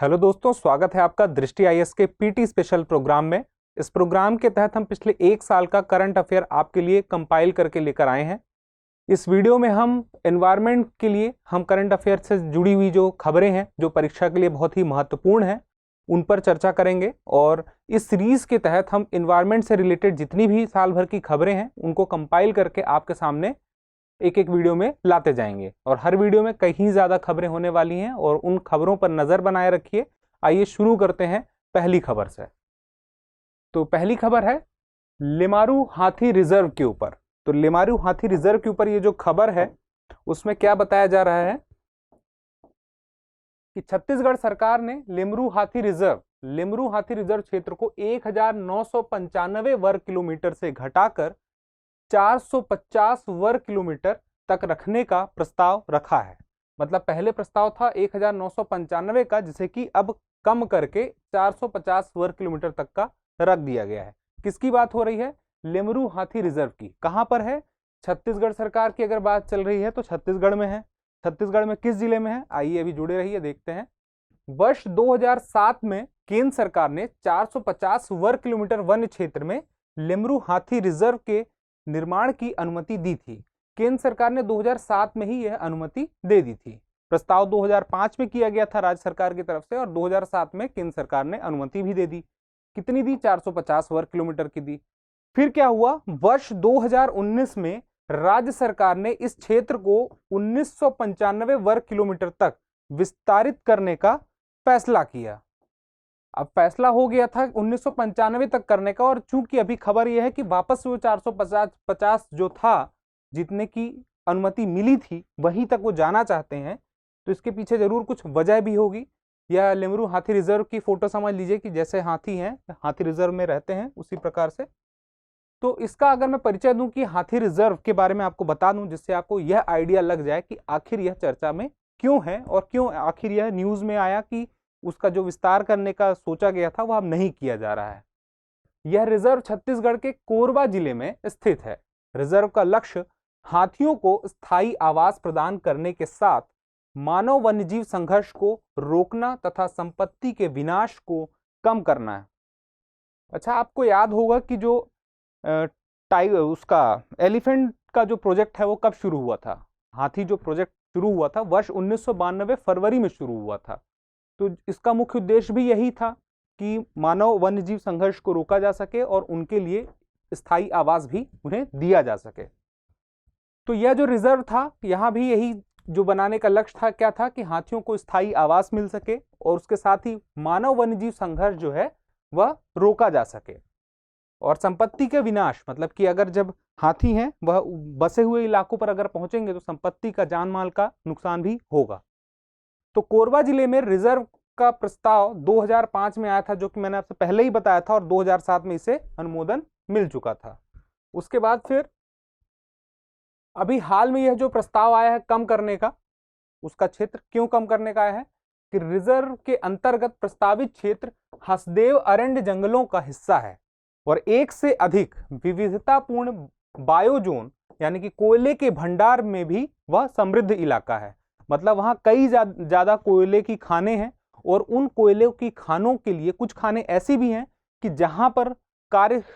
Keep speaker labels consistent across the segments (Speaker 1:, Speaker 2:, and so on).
Speaker 1: Hello दोस्तों, स्वागत है आपका दृष्टि आईएएस के पीटी स्पेशल प्रोग्राम में। इस प्रोग्राम के तहत हम पिछले एक साल का करंट अफेयर आपके लिए कंपाइल करके लेकर आए हैं। इस वीडियो में हम एनवायरनमेंट के लिए हम करंट अफेयर से जुड़ी हुई जो खबरें हैं जो परीक्षा के लिए बहुत ही महत्वपूर्ण हैं उन पर चर्चा करेंगे। और इस सीरीज के तहत हम एनवायरनमेंट से रिलेटेड जितनी भी साल भर की खबरें हैं उनको कंपाइल करके आपके सामने एक एक वीडियो में लाते जाएंगे। और हर वीडियो में कहीं ज़्यादा खबरें होने वाली हैं और उन खबरों पर नज़र बनाए रखिए। आइए शुरू करते हैं पहली खबर से। तो पहली खबर है लेमारू हाथी रिजर्व के ऊपर। तो लेमारू हाथी रिजर्व के ऊपर ये जो खबर है उसमें क्या बताया जा रहा है कि छत्तीसगढ़ सरकार ने लेमरू हाथी रिजर्व क्षेत्र को 1995 वर्ग किलोमीटर से घटाकर 450 वर्ग किलोमीटर तक रखने का प्रस्ताव रखा है। मतलब पहले प्रस्ताव था 1995 का, जिसे कि अब कम करके 450 वर्ग किलोमीटर तक का रख दिया गया है। किसकी बात हो रही है? लेमरू हाथी रिजर्व की। कहां पर है? छत्तीसगढ़ सरकार की अगर बात चल रही है तो छत्तीसगढ़ में है। छत्तीसगढ़ में किस जिले में है? आइए अभी जुड़े रहिए, देखते हैं। वर्ष 2007 में केंद्र सरकार ने 450 वर्ग किलोमीटर वन क्षेत्र में लेमरू हाथी रिजर्व के निर्माण की अनुमति दी थी। केंद्र सरकार ने 2007 में ही यह अनुमति दे दी थी। प्रस्ताव 2005 में किया गया था राज्य सरकार की तरफ से और 2007 में केंद्र सरकार ने अनुमति भी दे दी। कितनी दी? 450 वर्ग किलोमीटर की दी। फिर क्या हुआ? वर्ष 2019 में राज्य सरकार ने इस क्षेत्र को 1995 वर्ग किलोमीटर तक विस्तारित करने का फैसला किया। अब फैसला हो गया था 1995 तक करने का, और चूंकि अभी खबर यह है कि वापस वो 450 जो था, जितने की अनुमति मिली थी वहीं तक वो जाना चाहते हैं। तो इसके पीछे जरूर कुछ वजह भी होगी। यह लेमरू हाथी रिजर्व की फोटो समझ लीजिए कि जैसे हाथी हैं, हाथी रिजर्व में रहते हैं, उसी प्रकार से। तो इसका अगर मैं परिचय दूं कि हाथी रिजर्व के बारे में आपको बता दूं, जिससे आपको यह आइडिया लग जाए कि आखिर यह चर्चा में क्यों है और क्यों आखिर यह न्यूज में आया कि उसका जो विस्तार करने का सोचा गया था वह अब नहीं किया जा रहा है। यह रिजर्व छत्तीसगढ़ के कोरबा जिले में स्थित है। रिजर्व का लक्ष्य हाथियों को स्थायी आवास प्रदान करने के साथ मानव वन्यजीव संघर्ष को रोकना तथा संपत्ति के विनाश को कम करना है। अच्छा, आपको याद होगा कि जो टाइगर उसका एलिफेंट का जो प्रोजेक्ट है वो कब शुरू हुआ था? हाथी जो प्रोजेक्ट शुरू हुआ था वर्ष 1992 फरवरी में शुरू हुआ था। तो इसका मुख्य उद्देश्य भी यही था कि मानव वन्यजीव संघर्ष को रोका जा सके और उनके लिए स्थायी आवास भी उन्हें दिया जा सके। तो यह जो रिजर्व था, यहां भी यही जो बनाने का लक्ष्य था, क्या था कि हाथियों को स्थायी आवास मिल सके और उसके साथ ही मानव वन्यजीव संघर्ष जो है वह रोका जा सके। और संपत्ति के विनाश, मतलब कि अगर जब हाथी हैं वह बसे हुए इलाकों पर अगर पहुंचेंगे तो संपत्ति का, जान माल का नुकसान भी होगा। तो कोरबा जिले में रिजर्व का प्रस्ताव 2005 में आया था, जो कि मैंने आपसे पहले ही बताया था, और 2007 में इसे अनुमोदन मिल चुका था। उसके बाद फिर अभी हाल में यह जो प्रस्ताव आया है कम करने का, उसका क्षेत्र क्यों कम करने का आया है कि रिजर्व के अंतर्गत प्रस्तावित क्षेत्र हसदेव अरण्य जंगलों का हिस्सा है और एक से अधिक विविधतापूर्ण बायोजोन यानी कि कोयले के भंडार में भी वह समृद्ध इलाका है। मतलब वहां कई ज्यादा कोयले की खानें हैं और उन कोयले की खानों के लिए कुछ खानें ऐसी भी हैं कि जहां पर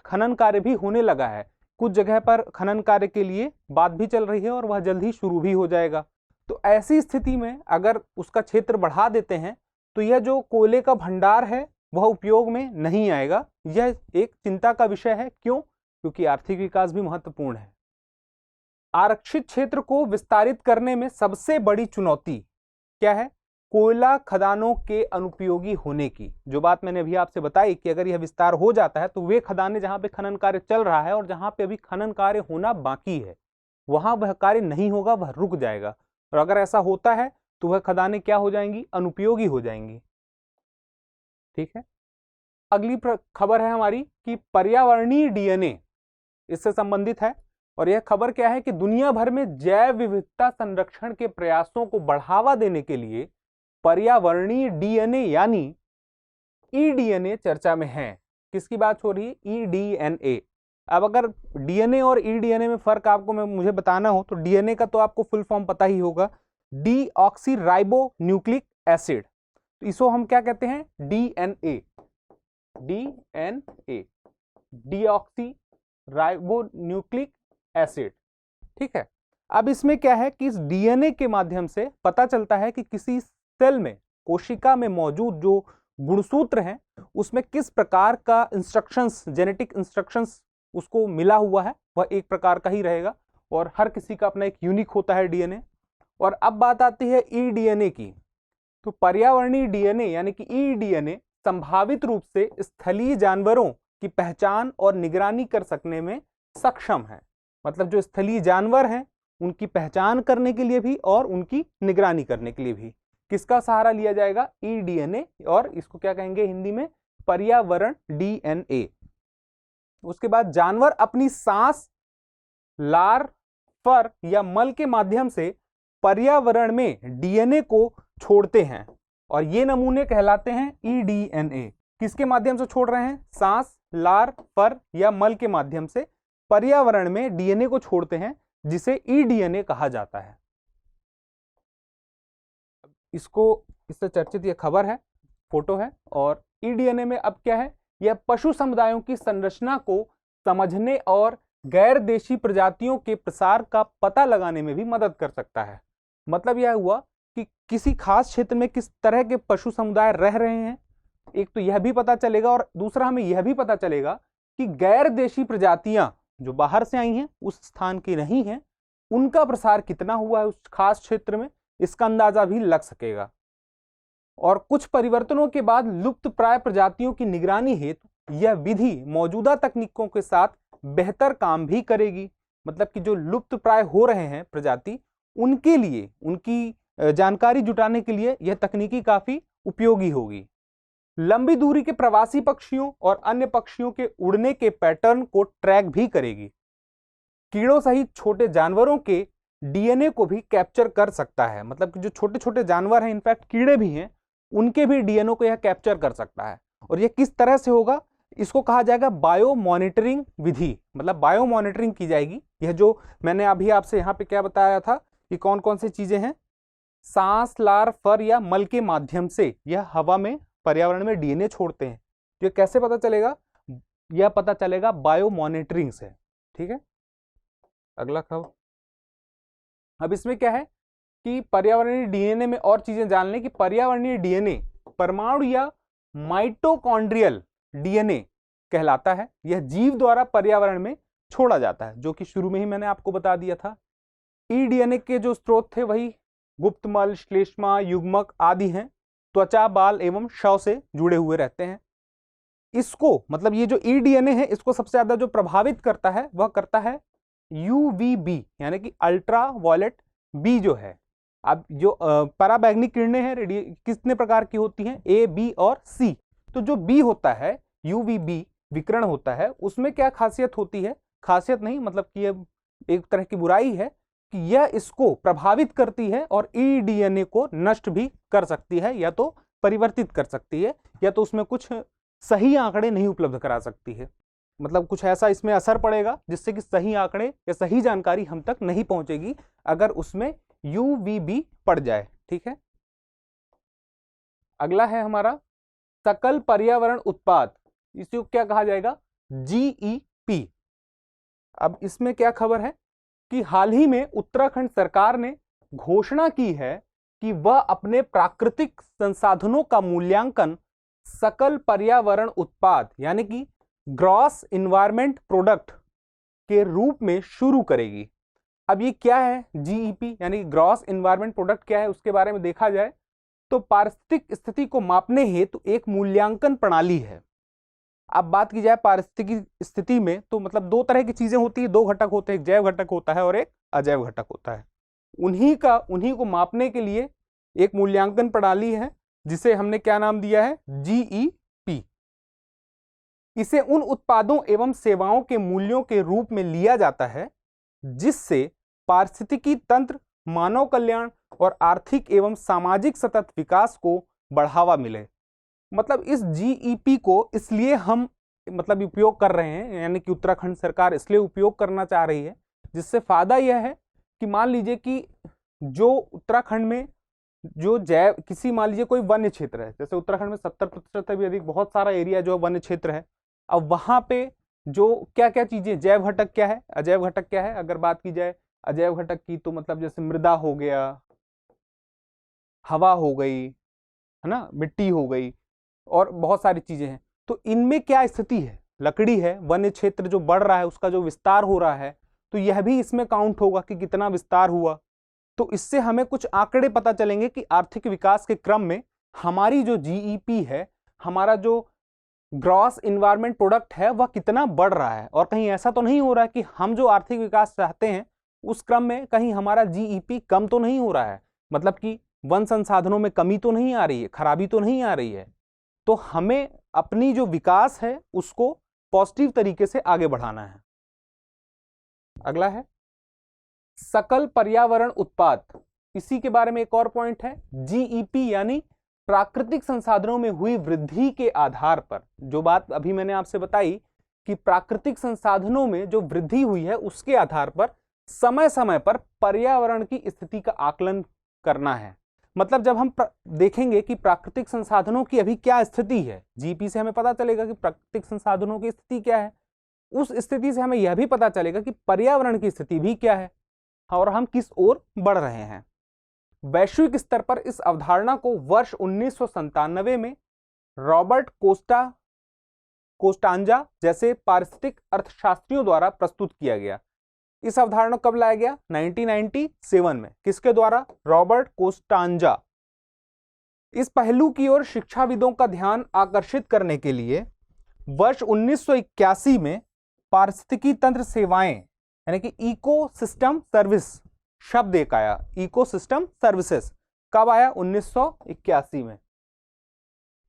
Speaker 1: खनन कार्य भी होने लगा है। कुछ जगह पर खनन कार्य के लिए बात भी चल रही है और वह जल्द ही शुरू भी हो जाएगा। तो ऐसी स्थिति में अगर उसका क्षेत्र बढ़ा देते हैं तो यह जो कोयले का भंडार है वह उपयोग में नहीं आएगा। यह एक चिंता का विषय है। क्यों? क्योंकि आर्थिक विकास भी महत्वपूर्ण है। आरक्षित क्षेत्र को विस्तारित करने में सबसे बड़ी चुनौती क्या है? कोयला खदानों के अनुपयोगी होने की। जो बात मैंने अभी आपसे बताई कि अगर यह विस्तार हो जाता है तो वे खदानें जहां पे खनन कार्य चल रहा है और जहां पे अभी खनन कार्य होना बाकी है वहां वह कार्य नहीं होगा, वह रुक जाएगा। और अगर ऐसा होता है तो वह खदानें क्या हो जाएंगी? अनुपयोगी हो जाएंगी। ठीक है। अगली खबर है हमारी कि पर्यावरणीय डीएनए, इससे संबंधित है। और यह खबर क्या है कि दुनिया भर में जैव विविधता संरक्षण के प्रयासों को बढ़ावा देने के लिए पर्यावरणीय डीएनए यानी ईडीएनए चर्चा में है। किसकी बात हो रही है? ईडीएनए। अब अगर डीएनए और ईडीएनए में फर्क आपको मुझे बताना हो तो डीएनए का तो आपको फुल फॉर्म पता ही होगा, डीऑक्सी राइबो न्यूक्लिक एसिड। तो इसको हम क्या कहते हैं, DNA, DNA, deoxy ribonucleic acid. ठीक है, अब इसमें क्या है कि इस डीएनए के माध्यम से पता चलता है कि किसी सेल में, कोशिका में मौजूद जो गुणसूत्र हैं उसमें किस प्रकार का इंस्ट्रक्शंस, जेनेटिक इंस्ट्रक्शंस उसको मिला हुआ है, वह एक प्रकार का ही रहेगा और हर किसी का अपना एक यूनिक होता है डीएनए। और अब बात आती है ई डीएनए की। तो पर्यावरणीय डीएनए यानी कि ई डीएनए संभावित रूप से स्थलीय जानवरों की पहचान और निगरानी कर सकने में सक्षम है। मतलब जो स्थलीय जानवर हैं उनकी पहचान करने के लिए भी और उनकी निगरानी करने के लिए भी किसका सहारा लिया जाएगा, ई डीएनए, और इसको क्या कहेंगे हिंदी में, पर्यावरण डीएनए। उसके बाद जानवर अपनी सांस, लार, फर या मल के माध्यम से पर्यावरण में डीएनए को छोड़ते हैं और ये नमूने कहलाते हैं ई डीएनए। किसके माध्यम से छोड़ रहे हैं, सांस, लार, फर या मल के माध्यम से पर्यावरण में डीएनए को छोड़ते हैं, जिसे ई डीएनए कहा जाता है। इससे चर्चित यह खबर है, फोटो है। और ई डीएनए में अब क्या है, यह पशु समुदायों की संरचना को समझने और गैर देशी प्रजातियों के प्रसार का पता लगाने में भी मदद कर सकता है। मतलब यह हुआ कि किसी खास क्षेत्र में किस तरह के पशु समुदाय रह रहे हैं, एक तो यह भी पता चलेगा और दूसरा हमें यह भी पता चलेगा कि गैर देशी प्रजातियां जो बाहर से आई हैं, उस स्थान की नहीं हैं, उनका प्रसार कितना हुआ है उस खास क्षेत्र में, इसका अंदाजा भी लग सकेगा। और कुछ परिवर्तनों के बाद लुप्त प्राय प्रजातियों की निगरानी हेतु यह विधि मौजूदा तकनीकों के साथ बेहतर काम भी करेगी। मतलब कि जो लुप्त प्राय हो रहे हैं प्रजाति, उनके लिए, उनकी जानकारी जुटाने के लिए यह तकनीकी काफी उपयोगी होगी। लंबी दूरी के प्रवासी पक्षियों और अन्य पक्षियों के उड़ने के पैटर्न को ट्रैक भी करेगी। कीड़ों सहित छोटे जानवरों के डीएनए को भी कैप्चर कर सकता है। मतलब कि जो छोटे छोटे जानवर हैं, इनफैक्ट कीड़े भी हैं, उनके भी डीएनए को यह कैप्चर कर सकता है। और यह किस तरह से होगा, इसको कहा जाएगा बायो मॉनिटरिंग विधि। मतलब बायो मॉनिटरिंग की जाएगी। यह जो मैंने अभी आपसे यहाँ पे क्या बताया था कि कौन कौन सी चीजें हैं, सांस, लार, फर या मल के माध्यम से यह हवा में, पर्यावरण में डीएनए छोड़ते हैं। ये कैसे पता चलेगा, यह पता चलेगा बायो मॉनिटरिंग से। ठीक है, अगला खबर। अब इसमें क्या है कि पर्यावरणीय डीएनए में और चीजें जान लें कि पर्यावरणीय डीएनए परमाणु या माइटोकॉन्ड्रियल डीएनए कहलाता है। यह जीव द्वारा पर्यावरण में छोड़ा जाता है, जो कि शुरू में ही मैंने आपको बता दिया था। ई डीएनए के जो स्रोत थे वही गुप्तमल, श्लेष्मा, युग्मक आदि हैं, त्वचा, बाल एवं शव से जुड़े हुए रहते हैं। इसको, मतलब ये जो ई डीएनए है, इसको सबसे ज्यादा जो प्रभावित करता है वह करता है यूवीबी, यानी कि अल्ट्रा वायलेट बी जो है। अब जो पराबैंगनी किरणें हैं कितने प्रकार की होती हैं, ए, बी और सी। तो जो बी होता है, यूवीबी विकिरण होता है, उसमें क्या खासियत होती है, खासियत नहीं मतलब कि यह एक तरह की बुराई है कि यह इसको प्रभावित करती है और ई डीएनए को नष्ट भी कर सकती है, या तो परिवर्तित कर सकती है, या तो उसमें कुछ सही आंकड़े नहीं उपलब्ध करा सकती है। मतलब कुछ ऐसा इसमें असर पड़ेगा जिससे कि सही आंकड़े या सही जानकारी हम तक नहीं पहुंचेगी अगर उसमें यूवीबी पड़ जाए। ठीक है, अगला है हमारा सकल पर्यावरण उत्पाद, इसको क्या कहा जाएगा, जीईपी। अब इसमें क्या खबर है कि हाल ही में उत्तराखंड सरकार ने घोषणा की है कि वह अपने प्राकृतिक संसाधनों का मूल्यांकन सकल पर्यावरण उत्पाद यानी कि ग्रॉस इन्वायरमेंट प्रोडक्ट के रूप में शुरू करेगी। अब ये क्या है जीईपी यानी ग्रॉस इन्वायरमेंट प्रोडक्ट क्या है, उसके बारे में देखा जाए तो पारिस्थितिक स्थिति को मापने हेतु एक मूल्यांकन प्रणाली है। अब बात की जाए पारिस्थितिकी स्थिति में तो मतलब दो तरह की चीजें होती है, दो घटक होते हैं, एक जैव घटक होता है और एक अजैव घटक होता है। उन्हीं को मापने के लिए एक मूल्यांकन प्रणाली है जिसे हमने क्या नाम दिया है, जीईपी। इसे उन उत्पादों एवं सेवाओं के मूल्यों के रूप में लिया जाता है जिससे पारिस्थितिकी तंत्र, मानव कल्याण और आर्थिक एवं सामाजिक सतत विकास को बढ़ावा मिले। मतलब इस जीईपी को इसलिए हम मतलब उपयोग कर रहे हैं, यानी कि उत्तराखंड सरकार इसलिए उपयोग करना चाह रही है जिससे फायदा यह है कि मान लीजिए कि जो उत्तराखंड में जो जैव किसी मान लीजिए कोई वन्य क्षेत्र है, जैसे उत्तराखंड में 70% से भी अधिक बहुत सारा एरिया जो वन्य क्षेत्र है। अब वहां पे जो क्या क्या चीजें, जैव घटक क्या है, अजैव घटक क्या है, अगर बात की जाए अजैव घटक की तो मतलब जैसे मृदा हो गया, हवा हो गई, है ना, मिट्टी हो गई, और बहुत सारी चीजें हैं। तो इनमें क्या स्थिति है, लकड़ी है, वन्य क्षेत्र जो बढ़ रहा है उसका जो विस्तार हो रहा है, तो यह भी इसमें काउंट होगा कि कितना विस्तार हुआ। तो इससे हमें कुछ आंकड़े पता चलेंगे कि आर्थिक विकास के क्रम में हमारी जो जीईपी है, हमारा जो ग्रॉस इन्वायरमेंट प्रोडक्ट है, वह कितना बढ़ रहा है। और कहीं ऐसा तो नहीं हो रहा है कि हम जो आर्थिक विकास चाहते हैं उस क्रम में कहीं हमारा जीईपी कम तो नहीं हो रहा है, मतलब कि वन संसाधनों में कमी तो नहीं आ रही है, खराबी तो नहीं आ रही है। तो हमें अपनी जो विकास है उसको पॉजिटिव तरीके से आगे बढ़ाना है। अगला है सकल पर्यावरण उत्पाद। इसी के बारे में एक और पॉइंट है, जीईपी यानी प्राकृतिक संसाधनों में हुई वृद्धि के आधार पर। जो बात अभी मैंने आपसे बताई कि प्राकृतिक संसाधनों में जो वृद्धि हुई है उसके आधार पर समय समय पर पर्यावरण की स्थिति का आकलन करना है। मतलब जब हम देखेंगे कि प्राकृतिक संसाधनों की अभी क्या स्थिति है, जीपी से हमें पता चलेगा कि प्राकृतिक संसाधनों की स्थिति क्या है, उस स्थिति से हमें यह भी पता चलेगा कि पर्यावरण की स्थिति भी क्या है और हम किस ओर बढ़ रहे हैं। वैश्विक स्तर पर इस अवधारणा को वर्ष 1997 में रॉबर्ट कोस्टांजा जैसे पारिस्थितिक अर्थशास्त्रियों द्वारा प्रस्तुत किया गया। इस अवधारणा को कब लाया गया? 1997 में। किसके द्वारा? रॉबर्ट कोस्टांजा। इस पहलू की ओर शिक्षाविदों का ध्यान आकर्षित करने के लिए वर्ष 1981 में पारिस्थितिकी तंत्र सेवाएं यानी कि इकोसिस्टम सर्विस शब्द एक आया, इकोसिस्टम सर्विसेज। कब आया? 1981 में,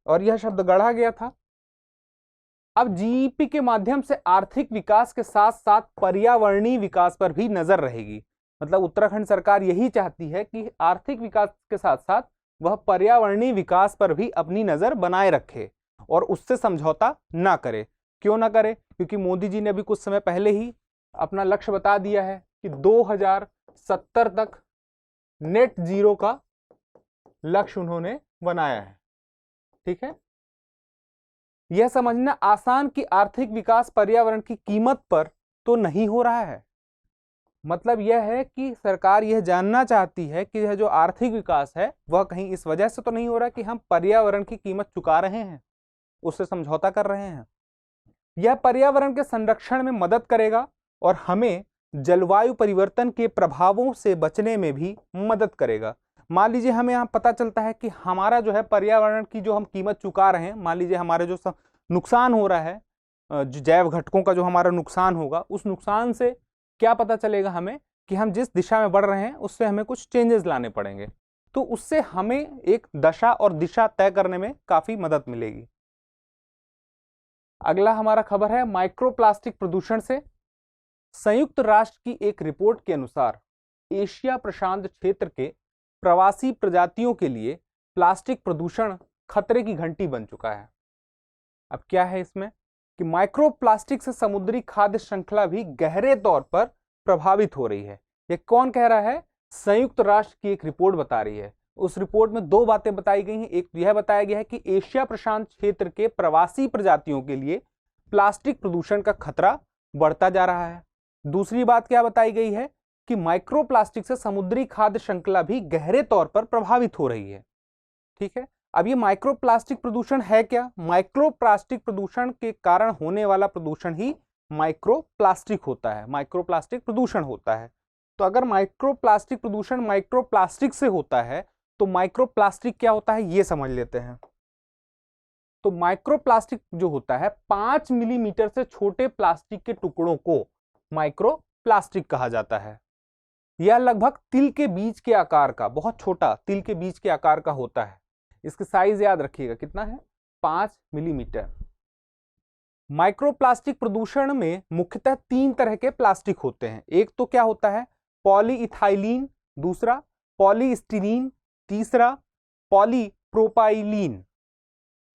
Speaker 1: और यह शब्द गढ़ा गया था। अब जीईपी के माध्यम से आर्थिक विकास के साथ साथ पर्यावरणीय विकास पर भी नजर रहेगी। मतलब उत्तराखंड सरकार यही चाहती है कि आर्थिक विकास के साथ साथ वह पर्यावरणीय विकास पर भी अपनी नजर बनाए रखे और उससे समझौता ना करे। क्यों ना करे? क्योंकि मोदी जी ने अभी कुछ समय पहले ही अपना लक्ष्य बता दिया है कि 2070 तक नेट जीरो का लक्ष्य उन्होंने बनाया है। ठीक है, यह समझना आसान कि आर्थिक विकास पर्यावरण की कीमत पर तो नहीं हो रहा है। मतलब यह है कि सरकार यह जानना चाहती है कि यह जो आर्थिक विकास है वह कहीं इस वजह से तो नहीं हो रहा कि हम पर्यावरण की कीमत चुका रहे हैं, उससे समझौता कर रहे हैं। यह पर्यावरण के संरक्षण में मदद करेगा और हमें जलवायु परिवर्तन के प्रभावों से बचने में भी मदद करेगा। मान लीजिए हमें यहाँ पता चलता है कि हमारा जो है पर्यावरण की जो हम कीमत चुका रहे हैं, मान लीजिए हमारे जो नुकसान हो रहा है, जैव घटकों का जो हमारा नुकसान होगा, उस नुकसान से क्या पता चलेगा हमें कि हम जिस दिशा में बढ़ रहे हैं उससे हमें कुछ चेंजेस लाने पड़ेंगे। तो उससे हमें एक दशा और दिशा तय करने में काफी मदद मिलेगी। अगला हमारा खबर है माइक्रोप्लास्टिक प्रदूषण से। संयुक्त राष्ट्र की एक रिपोर्ट के अनुसार एशिया प्रशांत क्षेत्र के प्रवासी प्रजातियों के लिए प्लास्टिक प्रदूषण खतरे की घंटी बन चुका है। अब क्या है इसमें कि माइक्रोप्लास्टिक से समुद्री खाद्य श्रृंखला भी गहरे तौर पर प्रभावित हो रही है। यह कौन कह रहा है? संयुक्त राष्ट्र की एक रिपोर्ट बता रही है। उस रिपोर्ट में दो बातें बताई गई हैं। एक यह बताया गया है कि एशिया प्रशांत क्षेत्र के प्रवासी प्रजातियों के लिए प्लास्टिक प्रदूषण का खतरा बढ़ता जा रहा है। दूसरी बात क्या बताई गई है कि माइक्रोप्लास्टिक से समुद्री खाद्य श्रृंखला भी गहरे तौर पर प्रभावित हो रही है। ठीक है, अब ये माइक्रोप्लास्टिक प्रदूषण है क्या? माइक्रोप्लास्टिक प्रदूषण के कारण होने वाला प्रदूषण ही माइक्रोप्लास्टिक होता है, माइक्रोप्लास्टिक प्रदूषण होता है। तो अगर माइक्रोप्लास्टिक प्रदूषण माइक्रोप्लास्टिक से होता है तो माइक्रोप्लास्टिक क्या होता है ये समझ लेते हैं। तो माइक्रोप्लास्टिक जो होता है 5 मिलीमीटर से छोटे प्लास्टिक के टुकड़ों को माइक्रोप्लास्टिक कहा जाता है। यह लगभग तिल के बीज के आकार का, बहुत छोटा तिल के बीज के आकार का होता है। इसका साइज याद रखिएगा कितना है? 5 मिलीमीटर। माइक्रोप्लास्टिक प्रदूषण में मुख्यतः 3 तरह के प्लास्टिक होते हैं। एक तो क्या होता है? पॉलीइथाइलीन, दूसरा पॉलीस्टीरीन, तीसरा पॉलीप्रोपाइलीन।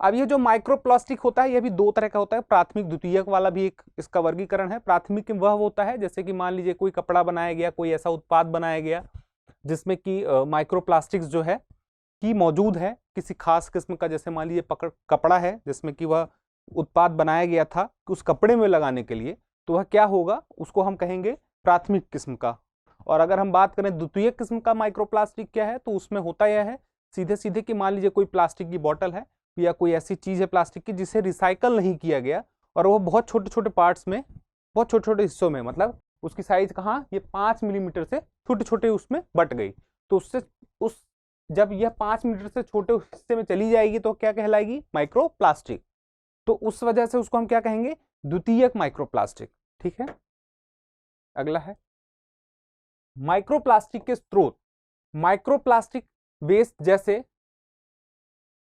Speaker 1: अब ये जो माइक्रोप्लास्टिक होता है यह भी 2 तरह का होता है, प्राथमिक द्वितीयक वाला भी एक इसका वर्गीकरण है। प्राथमिक वह होता है जैसे कि मान लीजिए कोई कपड़ा बनाया गया, कोई ऐसा उत्पाद बनाया गया जिसमें कि माइक्रोप्लास्टिक्स जो है की मौजूद है किसी खास किस्म का, जैसे मान लीजिए कपड़ा है जिसमें कि वह उत्पाद बनाया गया था उस कपड़े में लगाने के लिए, तो वह क्या होगा, उसको हम कहेंगे प्राथमिक किस्म का। और अगर हम बात करें द्वितीय किस्म का माइक्रोप्लास्टिक क्या है, तो उसमें होता यह है सीधे सीधे कि मान लीजिए कोई प्लास्टिक की बोतल है या कोई ऐसी चीज है प्लास्टिक की जिसे रिसाइकल नहीं किया गया और वो बहुत छोटे छोटे पार्ट्स में, बहुत छोटे छोटे हिस्सों में, मतलब उसकी साइज कहाँ, ये 5 मिलीमीटर से छोटे छोटे उसमें बट गई, तो उससे उस जब यह 5 मीटर से छोटे हिस्से में चली जाएगी तो क्या कहलाएगी, माइक्रोप्लास्टिक। तो उस वजह से उसको हम क्या कहेंगे, द्वितीयक माइक्रोप्लास्टिक। ठीक है, अगला है माइक्रोप्लास्टिक के स्रोत। माइक्रोप्लास्टिक वेस्ट जैसे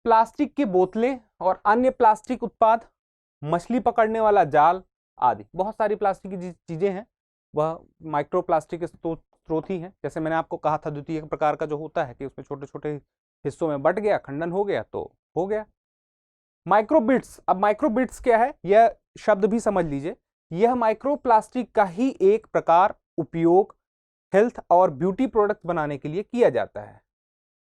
Speaker 1: प्लास्टिक की बोतलें और अन्य प्लास्टिक उत्पाद, मछली पकड़ने वाला जाल आदि, बहुत सारी प्लास्टिक की चीजें हैं वह माइक्रोप्लास्टिक के स्रोत ही हैं। जैसे मैंने आपको कहा था द्वितीय प्रकार का जो होता है कि उसमें छोटे छोटे हिस्सों में बट गया, खंडन हो गया तो हो गया। माइक्रोबिट्स, अब माइक्रोबिट्स क्या है, यह शब्द भी समझ लीजिए। यह माइक्रोप्लास्टिक का ही एक प्रकार उपयोग हेल्थ और ब्यूटी प्रोडक्ट बनाने के लिए किया जाता है।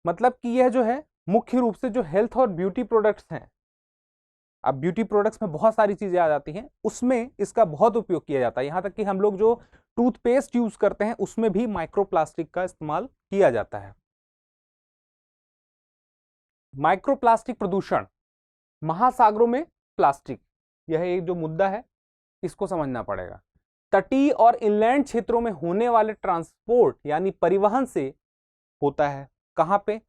Speaker 1: मतलब कि यह जो है मुख्य रूप से जो हेल्थ और ब्यूटी प्रोडक्ट्स हैं, अब ब्यूटी प्रोडक्ट्स में बहुत सारी चीजें आ जाती हैं, उसमें इसका बहुत उपयोग किया जाता है। यहां तक कि हम लोग जो टूथपेस्ट यूज करते हैं उसमें भी माइक्रोप्लास्टिक का इस्तेमाल किया जाता है। माइक्रोप्लास्टिक प्रदूषण, महासागरों में प्लास्टिक, यह एक जो मुद्दा है इसको समझना पड़ेगा। तटीय और इनलैंड क्षेत्रों में होने वाले ट्रांसपोर्ट यानी परिवहन से होता है। कहां पे,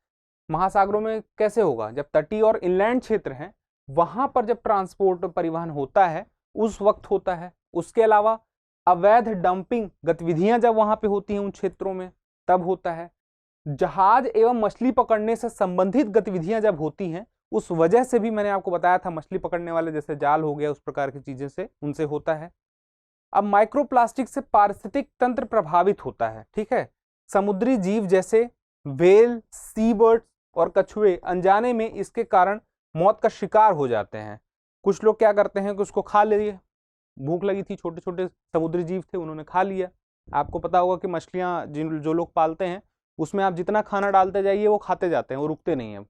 Speaker 1: महासागरों में कैसे होगा, जब तटीय और इनलैंड क्षेत्र हैं वहां पर जब ट्रांसपोर्ट परिवहन होता है उस वक्त होता है। उसके अलावा अवैध डंपिंग गतिविधियां जब वहां पे होती हैं उन क्षेत्रों में तब होता है। जहाज एवं मछली पकड़ने से संबंधित गतिविधियां जब होती हैं उस वजह से भी मैंने आपको बताया था, मछली पकड़ने वाले जैसे जाल हो गया उस प्रकार की चीजें से उनसे होता है। अब माइक्रोप्लास्टिक से पारिस्थितिक तंत्र प्रभावित होता है। ठीक है, समुद्री जीव जैसे व्हेल, सी बर्ड्स और कछुए अनजाने में इसके कारण मौत का शिकार हो जाते हैं। कुछ लोग क्या करते हैं कि उसको खा लिए, भूख लगी थी, छोटे छोटे समुद्री जीव थे उन्होंने खा लिया। आपको पता होगा कि मछलियां जो लोग पालते हैं उसमें आप जितना खाना डालते जाइए वो खाते जाते हैं, वो रुकते नहीं है।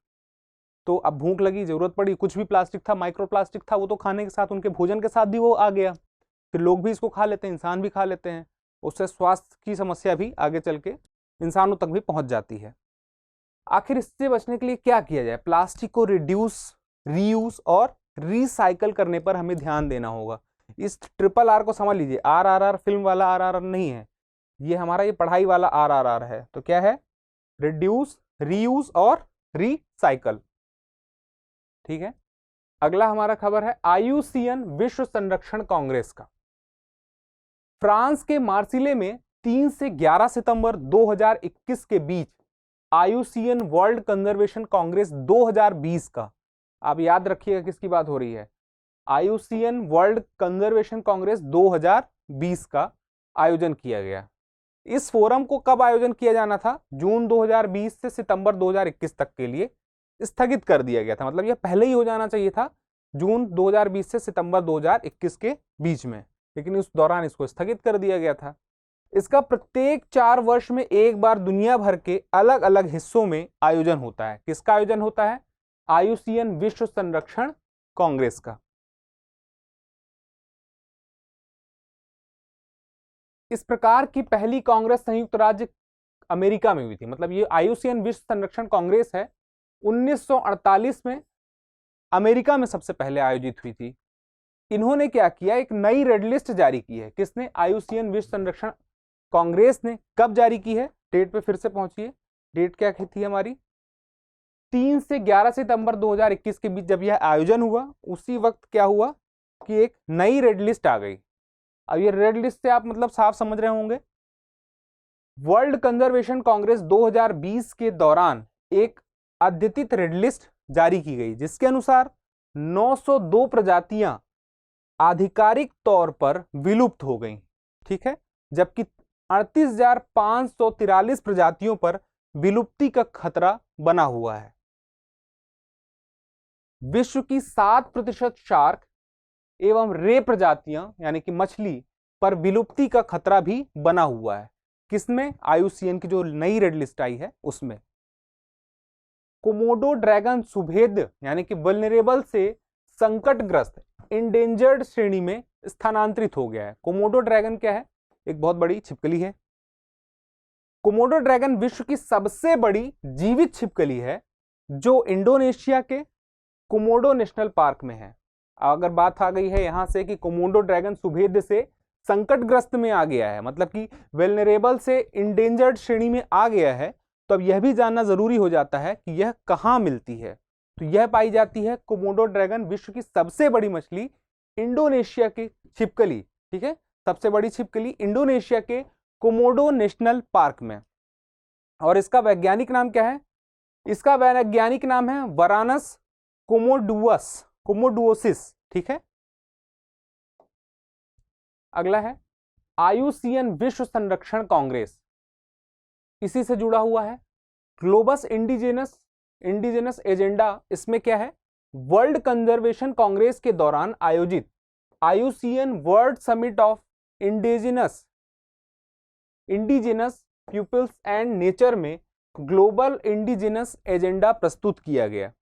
Speaker 1: तो अब भूख लगी, जरूरत पड़ी, कुछ भी प्लास्टिक था, माइक्रोप्लास्टिक था, वो तो खाने के साथ उनके भोजन के साथ भी वो आ गया, फिर लोग भी इसको खा लेते हैं, इंसान भी खा लेते हैं, उससे स्वास्थ्य की समस्या भी आगे चल के इंसानों तक भी पहुंच जाती है। आखिर इससे बचने के लिए क्या किया जाए, प्लास्टिक को रिड्यूस, रीयूज और रिसाइकल करने पर हमें ध्यान देना होगा। इस ट्रिपल आर को समझ लीजिए, RRR फिल्म वाला RRR नहीं है, ये हमारा ये पढ़ाई वाला RRR है। तो क्या है, रिड्यूस, रीयूज और रिसाइकल। ठीक है, अगला हमारा खबर है IUCN विश्व संरक्षण कांग्रेस का। फ्रांस के मार्सिले में 3 से 11 सितंबर 2021 के बीच IUCN वर्ल्ड कंजर्वेशन कांग्रेस 2020 का, आप याद रखिएगा किसकी बात हो रही है, IUCN वर्ल्ड कंजर्वेशन कांग्रेस 2020 का आयोजन किया गया। इस फोरम को कब आयोजन किया जाना था, जून 2020 से सितंबर 2021 तक के लिए स्थगित कर दिया गया था। मतलब यह पहले ही हो जाना चाहिए था, जून 2020 से सितंबर 2021 के बीच में, लेकिन उस दौरान इसको स्थगित कर दिया गया था। इसका प्रत्येक 4 वर्ष में एक बार दुनिया भर के अलग अलग हिस्सों में आयोजन होता है। किसका आयोजन होता है, IUCN विश्व संरक्षण कांग्रेस का। इस प्रकार की पहली कांग्रेस संयुक्त राज्य अमेरिका में हुई थी। मतलब ये IUCN विश्व संरक्षण कांग्रेस है 1948 में अमेरिका में सबसे पहले आयोजित हुई थी। इन्होंने क्या किया, एक नई रेड लिस्ट जारी की है। किसने, IUCN विश्व संरक्षण कांग्रेस ने। कब जारी की है, डेट पे फिर से पहुंचिए, डेट क्या थी हमारी, 3 से 11 सितंबर 2021 के बीच जब यह आयोजन हुआ उसी वक्त क्या हुआ कि एक नई रेड लिस्ट आ गई। अब ये रेड लिस्ट से आप मतलब साफ समझ रहे होंगे, वर्ल्ड कंजर्वेशन कांग्रेस 2020 के दौरान एक अद्यतित रेड लिस्ट जारी की गई जिसके अनुसार 902 प्रजातियां आधिकारिक तौर पर विलुप्त हो गई। ठीक है, जबकि 38,543 प्रजातियों पर विलुप्ति का खतरा बना हुआ है। विश्व की 7% शार्क एवं रे प्रजातियां यानी कि मछली पर विलुप्ति का खतरा भी बना हुआ है। किसमें, IUCN की जो नई रेड लिस्ट आई है उसमें। कोमोडो ड्रैगन सुभेद्य यानी कि वल्नरेबल से संकटग्रस्त इंडेंजर्ड श्रेणी में स्थानांतरित हो गया है। कोमोडो ड्रैगन क्या है? एक बहुत बड़ी छिपकली है। कोमोडो ड्रैगन विश्व की सबसे बड़ी जीवित छिपकली है जो इंडोनेशिया के कोमोडो नेशनल पार्क में है। अगर बात आ गई है यहां से कि कोमोडो ड्रैगन सुभेद्य से संकटग्रस्त में आ गया है, मतलब कि वेलनरेबल से इंडेंजर्ड श्रेणी में आ गया है, तो अब यह भी जानना जरूरी हो जाता है कि यह कहां मिलती है। तो यह पाई जाती है कोमोडो ड्रैगन विश्व की सबसे बड़ी मछली इंडोनेशिया की छिपकली, ठीक है, सबसे बड़ी छिपकली इंडोनेशिया के कोमोडो नेशनल पार्क में। और इसका वैज्ञानिक नाम क्या है? इसका वैज्ञानिक नाम है वरानस कोमोडुओसिस, ठीक है। अगला है आईयूसीएन विश्व संरक्षण कांग्रेस, इसी से जुड़ा हुआ है। ग्लोबस इंडिजिनस एजेंडा, इसमें क्या है? वर्ल्ड कंजर्वेशन कांग्रेस के दौरान आयोजित IUCN world summit of indigenous peoples and nature में ग्लोबल इंडिजिनस एजेंडा प्रस्तुत किया गया।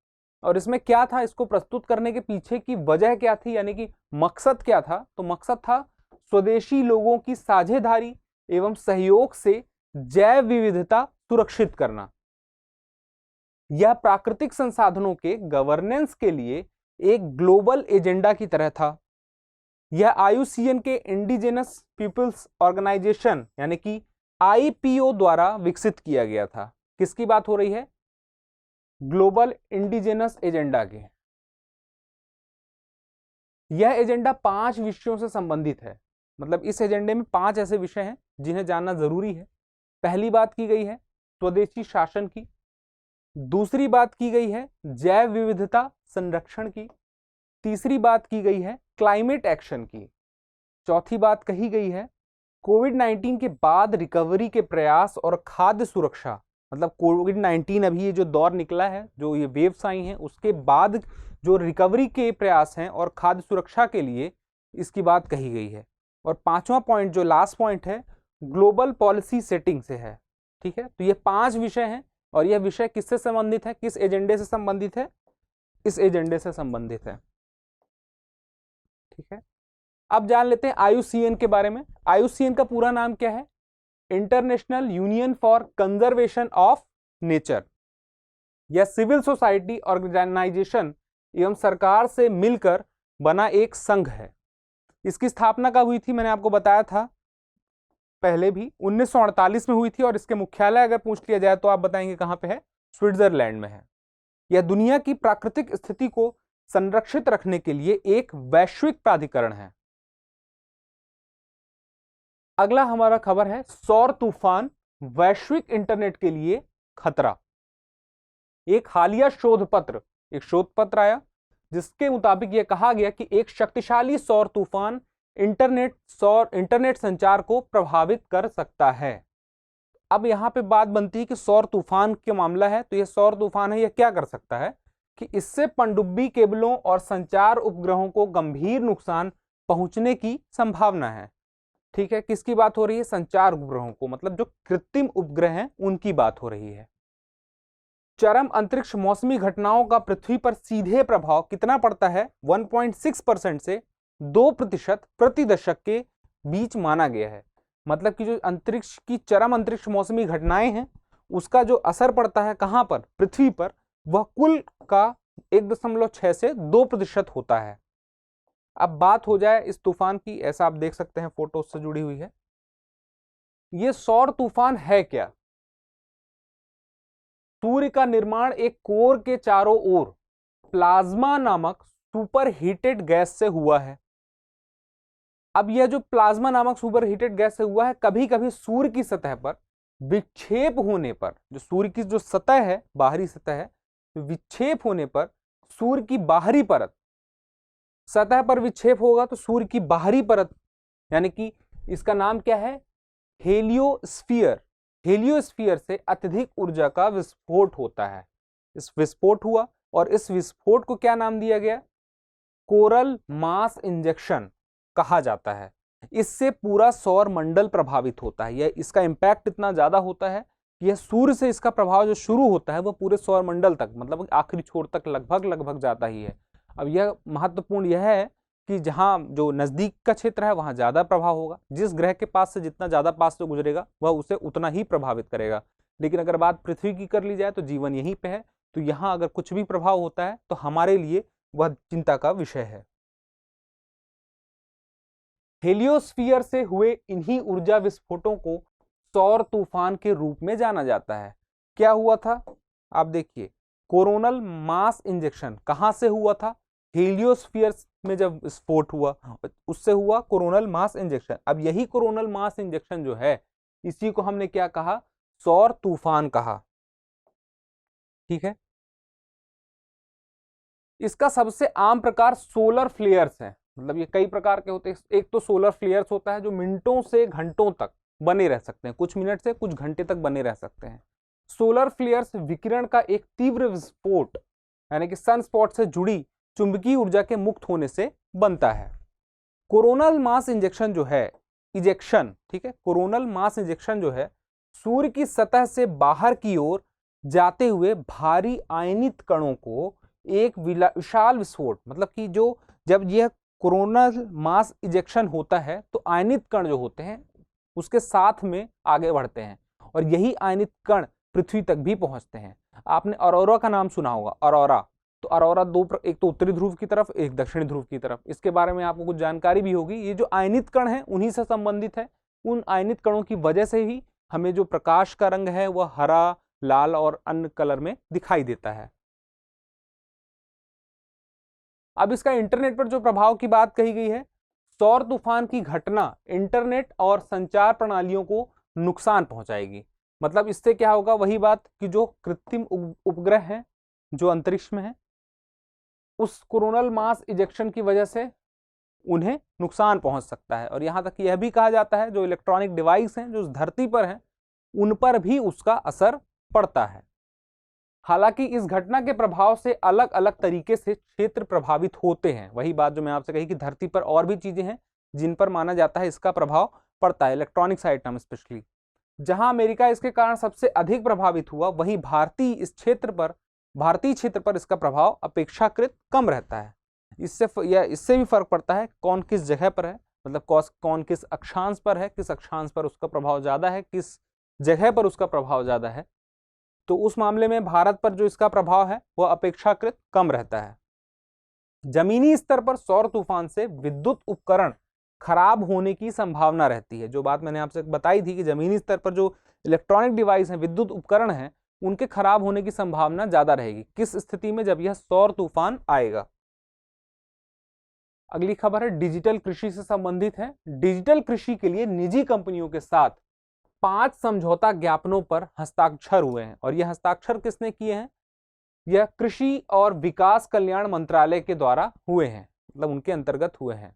Speaker 1: और इसमें क्या था? इसको प्रस्तुत करने के पीछे की वजह क्या थी, यानी कि मकसद क्या था? तो मकसद था स्वदेशी लोगों की साझेदारी एवं सहयोग से जैव विविधता सुरक्षित करना। यह प्राकृतिक संसाधनों के गवर्नेंस के लिए एक ग्लोबल एजेंडा की तरह था। यह आईयूसीएन के इंडिजिनस पीपल्स ऑर्गेनाइजेशन यानी कि आईपीओ द्वारा विकसित किया गया था। किसकी बात हो रही है? ग्लोबल इंडिजिनस एजेंडा के। यह एजेंडा 5 विषयों से संबंधित है, मतलब इस एजेंडे में 5 ऐसे विषय हैं जिन्हें जानना जरूरी है। पहली बात की गई है स्वदेशी शासन की, दूसरी बात की गई है जैव विविधता संरक्षण की, तीसरी बात की गई है क्लाइमेट एक्शन की, चौथी बात कही गई है कोविड-19 के बाद रिकवरी के प्रयास और खाद्य सुरक्षा, मतलब कोविड-19 अभी ये जो दौर निकला है, जो ये वेव्स आई हैं, उसके बाद जो रिकवरी के प्रयास हैं और खाद्य सुरक्षा के लिए इसकी बात कही गई है। और 5वां पॉइंट जो लास्ट पॉइंट है ग्लोबल पॉलिसी सेटिंग से है, ठीक है। तो ये 5 विषय हैं और यह विषय किससे संबंधित है, किस एजेंडे से संबंधित है? इस एजेंडे से संबंधित है, ठीक है। अब जान लेते हैं आईयूसीएन के बारे में। आईयूसीएन का पूरा नाम क्या है? International union for conservation of nature. यह सिविल सोसाइटी ऑर्गेनाइजेशन एवं सरकार से मिलकर बना एक संघ है। इसकी स्थापना कब हुई थी? मैंने आपको बताया था पहले भी, 1948 में हुई थी। और इसके मुख्यालय अगर पूछ लिया जाए तो आप बताएंगे कहां पे है? स्विट्जरलैंड में है। यह दुनिया की प्राकृतिक स्थिति को संरक्षित रखने के लिए एक वैश्विक प्राधिकरण है। अगला हमारा खबर है सौर तूफान वैश्विक इंटरनेट के लिए खतरा। एक हालिया शोध पत्र आया जिसके मुताबिक यह कहा गया कि एक शक्तिशाली सौर तूफान इंटरनेट संचार को प्रभावित कर सकता है। अब यहां पे बात बनती है कि सौर तूफान के मामला है, तो यह सौर तूफान है, यह क्या कर सकता है कि इससे पनडुब्बी केबलों और संचार उपग्रहों को गंभीर नुकसान पहुंचने की संभावना है, ठीक है। किसकी बात हो रही है? संचार उपग्रहों को, मतलब जो कृत्रिम उपग्रह हैं उनकी बात हो रही है। चरम अंतरिक्ष मौसमी घटनाओं का पृथ्वी पर सीधे प्रभाव कितना पड़ता है? 1.6% से 2% प्रति दशक के बीच माना गया है। मतलब कि जो अंतरिक्ष की चरम अंतरिक्ष मौसमी घटनाएं हैं उसका जो असर पड़ता है कहां पर? पृथ्वी पर, वह कुल का 1.6 से 2% होता है। अब बात हो जाए इस तूफान की, ऐसा आप देख सकते हैं फोटो से जुड़ी हुई है। ये सौर तूफान है क्या? सूर्य का निर्माण एक कोर के चारों ओर प्लाज्मा नामक सुपर हीटेड गैस से हुआ है। अब यह जो प्लाज्मा नामक सुपर हीटेड गैस से हुआ है, कभी कभी सूर्य की सतह पर विक्षेप होने पर, जो सूर्य की जो सतह है, बाहरी सतह है, विक्षेप होने पर सूर्य की बाहरी परत, सतह पर विक्षेप होगा तो सूर्य की बाहरी परत, यानी कि इसका नाम क्या है? हेलियोस्फीयर। हेलियोस्फीयर से अत्यधिक ऊर्जा का विस्फोट होता है। इस विस्फोट हुआ और इस विस्फोट को क्या नाम दिया गया? कोरल मास इंजेक्शन कहा जाता है। इससे पूरा सौर मंडल प्रभावित होता है। यह इसका इंपैक्ट इतना ज्यादा होता है यह सूर्य से इसका प्रभाव जो शुरू होता है वह पूरे सौर मंडल तक, मतलब आखिरी छोर तक लगभग जाता ही है। अब यह महत्वपूर्ण यह है कि जहाँ जो नजदीक का क्षेत्र है वहां ज्यादा प्रभाव होगा, जिस ग्रह के पास से जितना ज्यादा पास से गुजरेगा वह उसे उतना ही प्रभावित करेगा। लेकिन अगर बात पृथ्वी की कर ली जाए तो जीवन यहीं पे है, तो यहाँ अगर कुछ भी प्रभाव होता है तो हमारे लिए वह चिंता का विषय है। हेलियोस्फीयर से हुए इन्हीं ऊर्जा विस्फोटों को सौर तूफान के रूप में जाना जाता है। क्या हुआ था? आप देखिए, कोरोनल मास इंजेक्शन कहां से हुआ था? हेलियोस्फीयर में जब विस्फोट हुआ उससे हुआ कोरोनल मास इंजेक्शन। अब यही कोरोनल मास इंजेक्शन जो है इसी को हमने क्या कहा? सौर तूफान कहा। ठीक है, इसका सबसे आम प्रकार सोलर फ्लेयर्स है। मतलब ये कई प्रकार के होते हैं। एक तो सोलर फ्लेयर्स होता है जो मिनटों से घंटों तक बने रह सकते हैं, कुछ मिनट से कुछ घंटे तक बने रह सकते हैं। सोलर फ्लेयर्स विकिरण का एक तीव्र विस्फोट यानी कि सनस्पॉट से जुड़ी चुंबकीय ऊर्जा के मुक्त होने से बनता है। कोरोनल मास इंजेक्शन जो है, इजेक्शन, ठीक है, कोरोनल मास इंजेक्शन जो है सूर्य की सतह से बाहर की ओर जाते हुए भारी आयनित कणों को एक विशाल विस्फोट, मतलब कि जो जब यह कोरोनल मास इजेक्शन होता है तो आयनित कण जो होते हैं उसके साथ में आगे बढ़ते हैं और यही आयनित कण पृथ्वी तक भी पहुंचते हैं। आपने ऑरोरा का नाम सुना होगा। ऑरोरा, तो ऑरोरा एक तो उत्तरी ध्रुव की तरफ, एक दक्षिणी ध्रुव की तरफ। इसके बारे में आपको कुछ जानकारी भी होगी। ये जो आयनित कण है उन्हीं से संबंधित है। उन आयनित कणों की वजह से ही हमें जो प्रकाश का रंग है वह हरा, लाल और अन्य कलर में दिखाई देता है। अब इसका इंटरनेट पर जो प्रभाव की बात कही गई है, सौर तूफान की घटना इंटरनेट और संचार प्रणालियों को नुकसान पहुंचाएगी। मतलब इससे क्या होगा? वही बात कि जो कृत्रिम उपग्रह हैं जो अंतरिक्ष में है, उस कोरोनल मास इजेक्शन की वजह से उन्हें नुकसान पहुंच सकता है। और यहां तक यह भी कहा जाता है जो इलेक्ट्रॉनिक डिवाइस हैं जो धरती पर हैं उन पर भी उसका असर पड़ता है। हालांकि इस घटना के प्रभाव से अलग अलग तरीके से क्षेत्र प्रभावित होते हैं। वही बात जो मैं आपसे कही कि धरती पर और भी चीजें हैं जिन पर माना जाता है इसका प्रभाव पड़ता है, इलेक्ट्रॉनिक्स आइटम स्पेशली। जहां अमेरिका इसके कारण सबसे अधिक प्रभावित हुआ, वहीं भारतीय क्षेत्र पर इसका प्रभाव अपेक्षाकृत कम रहता है। इससे भी फर्क पड़ता है कौन किस जगह पर है, मतलब कौन किस अक्षांश पर है, किस अक्षांश पर उसका प्रभाव ज्यादा है, किस जगह पर उसका प्रभाव ज्यादा है। तो उस मामले में भारत पर जो इसका प्रभाव है वह अपेक्षाकृत कम रहता है। जमीनी स्तर पर सौर तूफान से विद्युत उपकरण खराब होने की संभावना रहती है। जो बात मैंने आपसे बताई थी कि जमीनी स्तर पर जो इलेक्ट्रॉनिक डिवाइस हैं, विद्युत उपकरण हैं, उनके खराब होने की संभावना ज्यादा रहेगी। किस स्थिति में? जब यह सौर तूफान आएगा। अगली खबर है डिजिटल कृषि से संबंधित है। डिजिटल कृषि के लिए निजी कंपनियों के साथ 5 समझौता ज्ञापनों पर हस्ताक्षर हुए हैं। और यह हस्ताक्षर किसने किए हैं? यह कृषि और विकास कल्याण मंत्रालय के द्वारा हुए हैं, मतलब उनके अंतर्गत हुए हैं।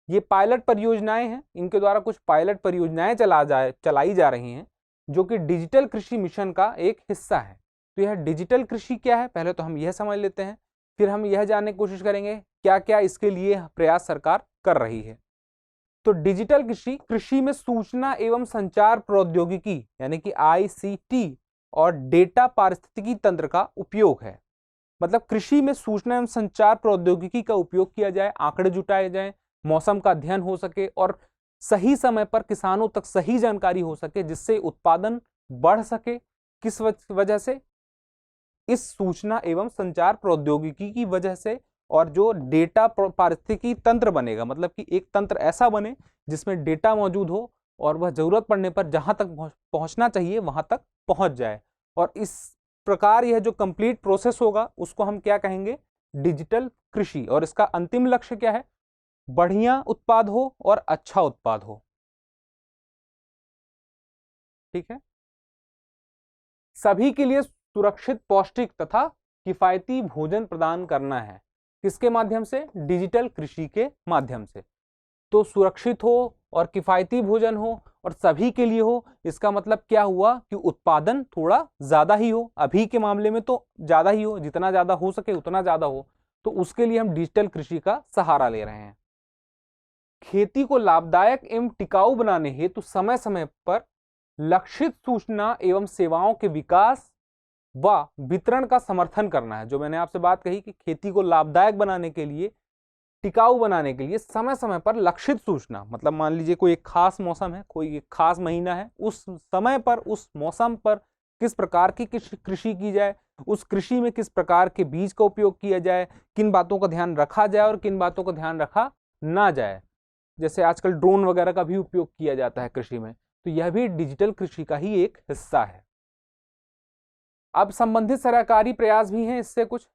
Speaker 1: ये पायलट परियोजनाएं हैं। इनके द्वारा कुछ पायलट परियोजनाएं चलाई जा रही हैं जो कि डिजिटल कृषि मिशन का एक हिस्सा है। तो यह डिजिटल कृषि क्या है पहले तो हम यह समझ लेते हैं, फिर हम यह जानने की कोशिश करेंगे क्या क्या इसके लिए प्रयास सरकार कर रही है। तो डिजिटल कृषि में सूचना एवं संचार प्रौद्योगिकी यानी कि ICT और डेटा पारिस्थितिकी तंत्र का उपयोग है। मतलब कृषि में सूचना एवं संचार प्रौद्योगिकी का उपयोग किया जाए, आंकड़े जुटाए जाएं, मौसम का अध्ययन हो सके और सही समय पर किसानों तक सही जानकारी हो सके जिससे उत्पादन बढ़ सके। किस वजह से? इस सूचना एवं संचार प्रौद्योगिकी की वजह से। और जो डेटा पारिस्थितिकी तंत्र बनेगा, मतलब कि एक तंत्र ऐसा बने जिसमें डेटा मौजूद हो और वह जरूरत पड़ने पर जहां तक पहुंचना चाहिए वहां तक पहुंच जाए। और इस प्रकार यह जो कंप्लीट प्रोसेस होगा उसको हम क्या कहेंगे? डिजिटल कृषि। और इसका अंतिम लक्ष्य क्या है? बढ़िया उत्पाद हो और अच्छा उत्पाद हो। ठीक है, सभी के लिए सुरक्षित, पौष्टिक तथा किफायती भोजन प्रदान करना है। किसके माध्यम से? डिजिटल कृषि के माध्यम से। तो सुरक्षित हो और किफायती भोजन हो और सभी के लिए हो, इसका मतलब क्या हुआ कि उत्पादन थोड़ा ज्यादा ही हो। अभी के मामले में तो ज्यादा ही हो, जितना ज्यादा हो सके उतना ज्यादा हो। तो उसके लिए हम डिजिटल कृषि का सहारा ले रहे हैं। खेती को लाभदायक एवं टिकाऊ बनाने हेतु समय समय पर लक्षित सूचना एवं सेवाओं के विकास व वितरण का समर्थन करना है। जो मैंने आपसे बात कही कि खेती को लाभदायक बनाने के लिए, टिकाऊ बनाने के लिए समय समय पर लक्षित सूचना, मतलब मान लीजिए कोई एक खास मौसम है, कोई एक खास महीना है, उस समय पर उस मौसम पर किस प्रकार की कृषि की जाए, उस कृषि में किस प्रकार के बीज का उपयोग किया जाए, किन बातों का ध्यान रखा जाए और किन बातों का ध्यान रखा ना जाए। जैसे आजकल ड्रोन वगैरह का भी उपयोग किया जाता है कृषि में, तो यह भी डिजिटल कृषि का ही एक हिस्सा है। अब संबंधित सरकारी प्रयास भी हैं इससे कुछ।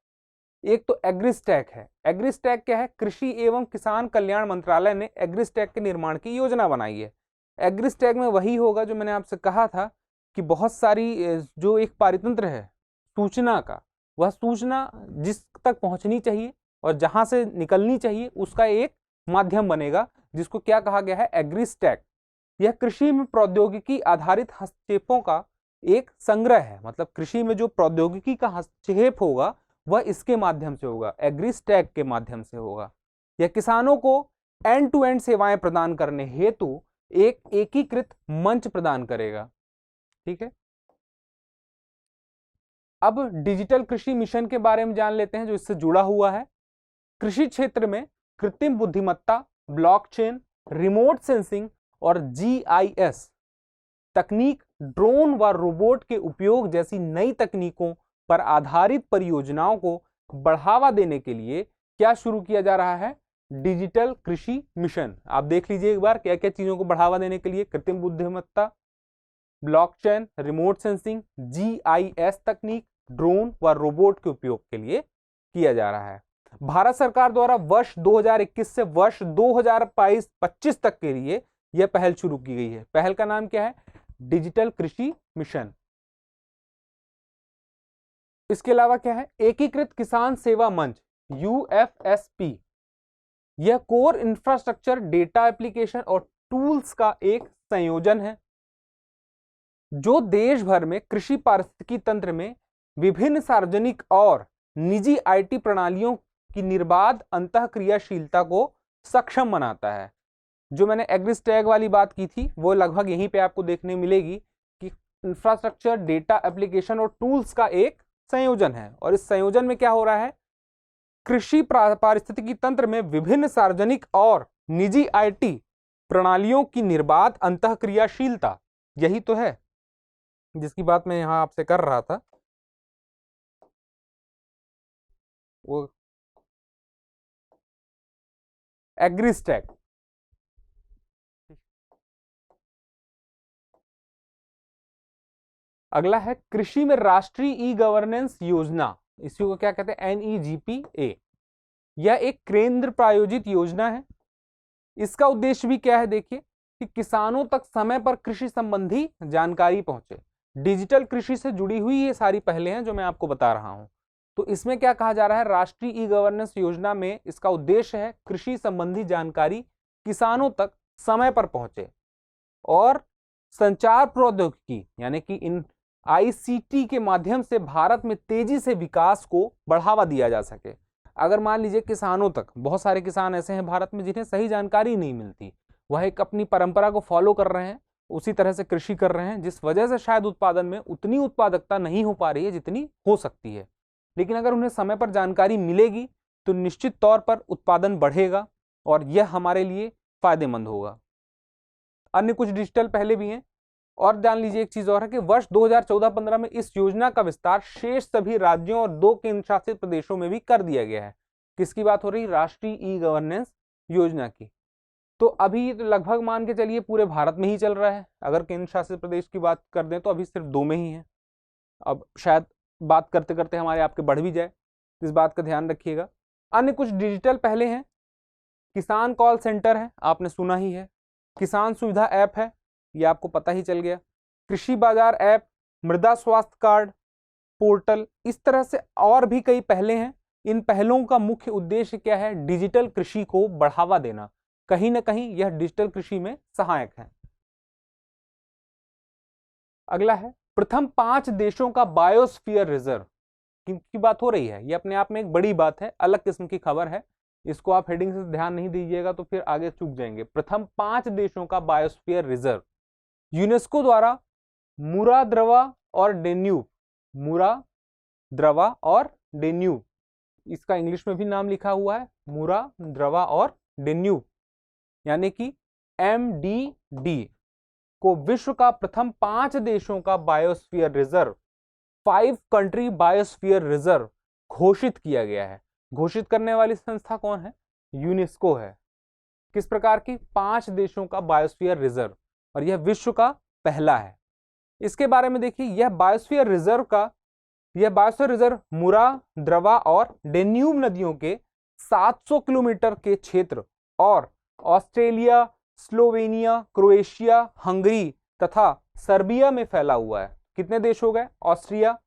Speaker 1: एक तो एग्रीस्टैक है। एग्रीस्टैक क्या है? कृषि एवं किसान कल्याण मंत्रालय ने एग्रीस्टैक के निर्माण की योजना बनाई है। एग्रीस्टैक में वही होगा जो मैंने आपसे कहा था कि बहुत सारी जो एक पारितंत्र है सूचना का, वह सूचना जिस तक पहुंचनी चाहिए और जहां से निकलनी चाहिए उसका एक माध्यम बनेगा, जिसको क्या कहा गया है? एग्रीस्टैक। यह कृषि में प्रौद्योगिकी आधारित हस्तक्षेपों का एक संग्रह है। मतलब कृषि में जो प्रौद्योगिकी का हस्तक्षेप होगा वह इसके माध्यम से होगा, एग्रीस्टैक के माध्यम से होगा। यह किसानों को एंड टू एंड सेवाएं प्रदान करने हेतु एक एकीकृत मंच प्रदान करेगा। ठीक है, अब डिजिटल कृषि मिशन के बारे में जान लेते हैं जो इससे जुड़ा हुआ है। कृषि क्षेत्र में कृत्रिम बुद्धिमत्ता, ब्लॉकचेन, रिमोट सेंसिंग और जीआईएस तकनीक, ड्रोन व रोबोट के उपयोग जैसी नई तकनीकों पर आधारित परियोजनाओं को बढ़ावा देने के लिए क्या शुरू किया जा रहा है? डिजिटल कृषि मिशन। आप देख लीजिए एक बार क्या क्या चीजों को बढ़ावा देने के लिए, कृत्रिम बुद्धिमत्ता, ब्लॉकचेन, रिमोट सेंसिंग, जीआईएस तकनीक, ड्रोन व रोबोट के उपयोग के लिए किया जा रहा है। भारत सरकार द्वारा वर्ष 2021 से वर्ष 2025 तक के लिए यह पहल शुरू की गई है। पहल का नाम क्या है? डिजिटल कृषि मिशन। इसके अलावा क्या है? एकीकृत किसान सेवा मंच, यूएफएसपी। यह कोर इंफ्रास्ट्रक्चर, डेटा एप्लीकेशन और टूल्स का एक संयोजन है जो देश भर में कृषि पारिस्थितिकी तंत्र में विभिन्न सार्वजनिक और निजी आईटी प्रणालियों की निर्बाध अंतःक्रियाशीलता को सक्षम बनाता है। जो मैंने एग्रीस्टैक वाली बात की थी वो लगभग यहीं पे आपको देखने मिलेगी कि इंफ्रास्ट्रक्चर, डेटा एप्लीकेशन और टूल्स का एक संयोजन है। और इस संयोजन में क्या हो रहा है? कृषि पारिस्थितिकी तंत्र में विभिन्न सार्वजनिक और निजी आईटी प्रणालियों की निर्बाध अंतःक्रियाशीलता, यही तो है जिसकी बात मैं यहां आपसे कर रहा था। वो एग्रीस्टैक। अगला है कृषि में राष्ट्रीय ई गवर्नेंस योजना, इसी को क्या कहते हैं? NEGPA। यह एक केंद्र प्रायोजित योजना है। इसका उद्देश्य भी क्या है? देखिए कि किसानों तक समय पर कृषि संबंधी जानकारी पहुंचे। डिजिटल कृषि से जुड़ी हुई ये सारी पहलें हैं जो मैं आपको बता रहा हूं। तो इसमें क्या कहा जा रहा है? राष्ट्रीय ई गवर्नेंस योजना में इसका उद्देश्य है कृषि संबंधी जानकारी किसानों तक समय पर पहुंचे और संचार प्रौद्योगिकी यानी कि इन ICT के माध्यम से भारत में तेजी से विकास को बढ़ावा दिया जा सके। अगर मान लीजिए किसानों तक, बहुत सारे किसान ऐसे हैं भारत में जिन्हें सही जानकारी नहीं मिलती, वह एक अपनी परंपरा को फॉलो कर रहे हैं, उसी तरह से कृषि कर रहे हैं, जिस वजह से शायद उत्पादन में उतनी उत्पादकता नहीं हो पा रही है जितनी हो सकती है। लेकिन अगर उन्हें समय पर जानकारी मिलेगी तो निश्चित तौर पर उत्पादन बढ़ेगा और यह हमारे लिए फायदेमंद होगा। अन्य कुछ डिजिटल पहले भी हैं। और जान लीजिए एक चीज और है कि वर्ष 2014-15 में इस योजना का विस्तार शेष सभी राज्यों और 2 केंद्र शासित प्रदेशों में भी कर दिया गया है। किसकी बात हो रही? राष्ट्रीय ई गवर्नेंस योजना की। तो अभी तो लगभग मान के चलिए पूरे भारत में ही चल रहा है। अगर केंद्र शासित प्रदेश की बात कर दें तो अभी सिर्फ 2 में ही है। अब शायद बात करते करते हमारे आपके बढ़ भी जाए, इस बात का ध्यान रखिएगा। अन्य कुछ डिजिटल पहले हैं। किसान कॉल सेंटर है, आपने सुना ही है। किसान सुविधा ऐप है, ये आपको पता ही चल गया। कृषि बाजार ऐप, मृदा स्वास्थ्य कार्ड पोर्टल, इस तरह से और भी कई पहले हैं। इन पहलों का मुख्य उद्देश्य क्या है? डिजिटल कृषि को बढ़ावा देना। कहीं ना कहीं यह डिजिटल कृषि में सहायक है। अगला है प्रथम 5 देशों का बायोस्फीयर रिजर्व की बात हो रही है। यह अपने आप में एक बड़ी बात है, अलग किस्म की खबर है। इसको आप हेडिंग से ध्यान नहीं दीजिएगा तो फिर आगे चूक जाएंगे। प्रथम 5 देशों का बायोस्फीयर रिजर्व यूनेस्को द्वारा मुरा, द्रवा और डेन्यूब। मुरा, द्रवा और डेन्यूब, इसका इंग्लिश में भी नाम लिखा हुआ है, मुरा, द्रवा और डेन्यूब, यानी कि MDD को विश्व का प्रथम 5 देशों का biosphere reserve, 5 country biosphere reserve घोषित किया गया है। घोषित करने वाली संस्था कौन है? यूनेस्को है। किस प्रकार की? 5 देशों का बायोस्फीयर रिजर्व, और यह विश्व का पहला है। इसके बारे में देखिए, यह बायोस्फीयर रिजर्व मुरा, द्रवा और डेन्यूब नदियों के 700 किलोमीटर के क्षेत्र और ऑस्ट्रेलिया, स्लोवेनिया, क्रोएशिया, हंगरी तथा सर्बिया में फैला हुआ है। कितने देश हो गए? ऑस्ट्रिया,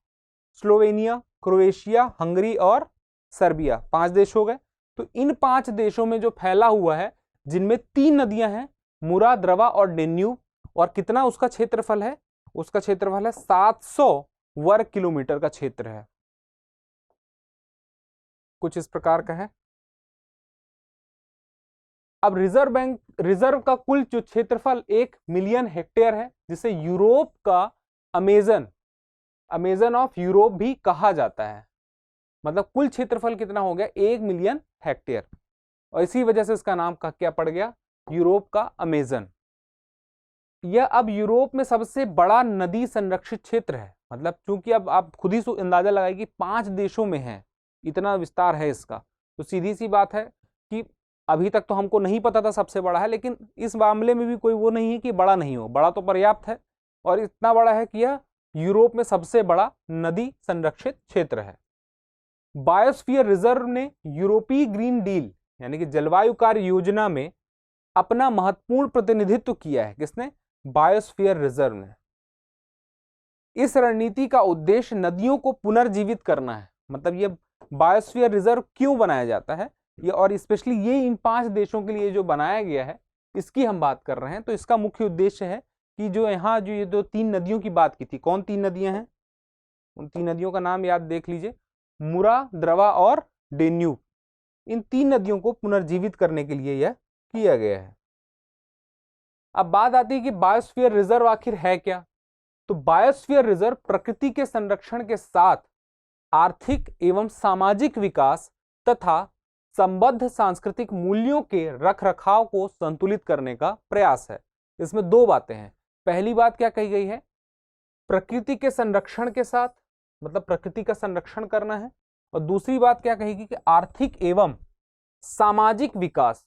Speaker 1: स्लोवेनिया, क्रोएशिया, हंगरी और सर्बिया, 5 देश हो गए। तो इन 5 देशों में जो फैला हुआ है, जिनमें 3 नदियां हैं, मुरा, द्रवा और डेन्यूब, और कितना उसका क्षेत्रफल है? उसका क्षेत्रफल है 700 वर्ग किलोमीटर का क्षेत्र है। कुछ इस प्रकार का है। अब रिजर्व का कुल जो क्षेत्रफल 1 मिलियन हेक्टेयर है, जिसे यूरोप का अमेजन ऑफ यूरोप भी कहा जाता है। मतलब कुल क्षेत्रफल कितना हो गया? 1 मिलियन हेक्टेयर, और इसी वजह से इसका नाम क्या पड़ गया? यूरोप का अमेजन। यह अब यूरोप में सबसे बड़ा नदी संरक्षित क्षेत्र है। मतलब चूंकि अब आप खुद ही अंदाजा लगाइए कि 5 देशों में है, इतना विस्तार है इसका, तो सीधी सी बात है कि अभी तक तो हमको नहीं पता था सबसे बड़ा है, लेकिन इस मामले में भी कोई वो नहीं है कि बड़ा नहीं हो, बड़ा तो पर्याप्त है, और इतना बड़ा है कि यह यूरोप में सबसे बड़ा नदी संरक्षित क्षेत्र है। बायोस्फीयर रिजर्व ने यूरोपीय ग्रीन डील यानी कि जलवायु कार्य योजना में अपना महत्वपूर्ण प्रतिनिधित्व किया है। किसने? बायोस्फीयर रिजर्व ने। इस रणनीति का उद्देश्य नदियों को पुनर्जीवित करना है। मतलब ये बायोस्फीयर रिजर्व क्यों बनाया जाता है, ये और स्पेशली ये इन 5 देशों के लिए जो बनाया गया है, इसकी हम बात कर रहे हैं। तो इसका मुख्य उद्देश्य है कि जो यहाँ जो ये 3 नदियों की बात की थी, कौन 3 नदियां हैं? उन 3 नदियों का नाम याद देख लीजिए, मुरा, द्रवा और डेन्यूब। इन 3 नदियों को पुनर्जीवित करने के लिए यह किया गया है। अब बात आती है कि बायोस्फीयर रिजर्व आखिर है क्या? तो बायोस्फीयर रिजर्व प्रकृति के संरक्षण के साथ आर्थिक एवं सामाजिक विकास तथा संबद्ध सांस्कृतिक मूल्यों के रखरखाव को संतुलित करने का प्रयास है। इसमें 2 बातें हैं। पहली बात क्या कही गई है? प्रकृति के संरक्षण के साथ, मतलब प्रकृति का संरक्षण करना है, और दूसरी बात क्या कहेगी कि आर्थिक एवं सामाजिक विकास